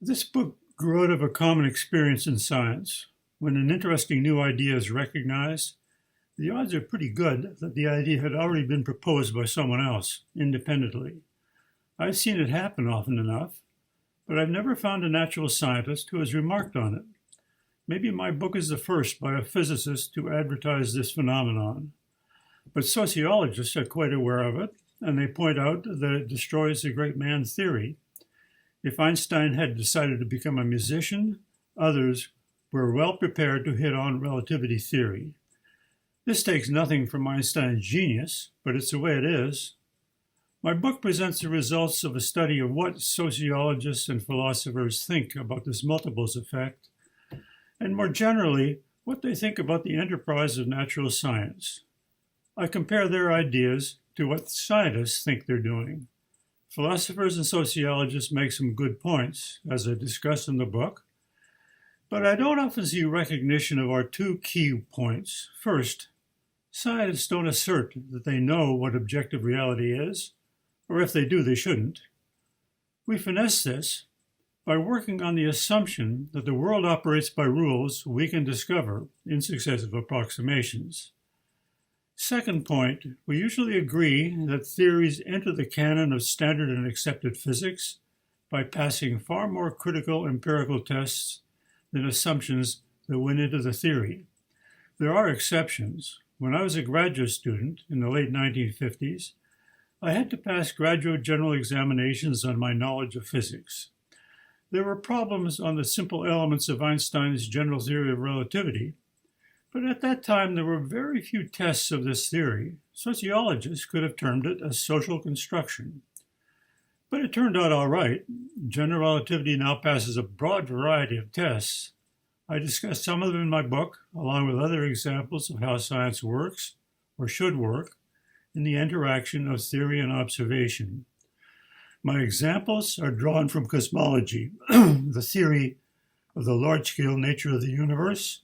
This book grew out of a common experience in science. When an interesting new idea is recognized, the odds are pretty good that the idea had already been proposed by someone else, independently. I've seen it happen often enough, but I've never found a natural scientist who has remarked on it. Maybe my book is the first by a physicist to advertise this phenomenon. But sociologists are quite aware of it, and they point out that it destroys the great man theory. If Einstein had decided to become a musician, others were well prepared to hit on relativity theory. This takes nothing from Einstein's genius, but it's the way it is. My book presents the results of a study of what sociologists and philosophers think about this multiples effect, and more generally, what they think about the enterprise of natural science. I compare their ideas to what scientists think they're doing. Philosophers and sociologists make some good points, as I discuss in the book, but I don't often see recognition of our two key points. First, scientists don't assert that they know what objective reality is, or if they do, they shouldn't. We finesse this by working on the assumption that the world operates by rules we can discover in successive approximations. Second point, we usually agree that theories enter the canon of standard and accepted physics by passing far more critical empirical tests than assumptions that went into the theory. There are exceptions. When I was a graduate student in the late 1950s, I had to pass graduate general examinations on my knowledge of physics. There were problems on the simple elements of Einstein's general theory of relativity, but at that time there were very few tests of this theory. Sociologists could have termed it a social construction. But it turned out all right. General relativity now passes a broad variety of tests. I discuss some of them in my book, along with other examples of how science works, or should work, in the interaction of theory and observation. My examples are drawn from cosmology, the theory of the large-scale nature of the universe,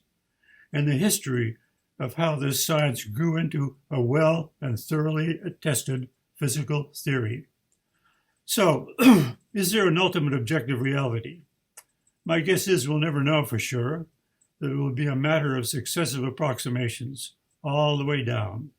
and the history of how this science grew into a well and thoroughly tested physical theory. So, is there an ultimate objective reality? My guess is we'll never know for sure, that it will be a matter of successive approximations all the way down.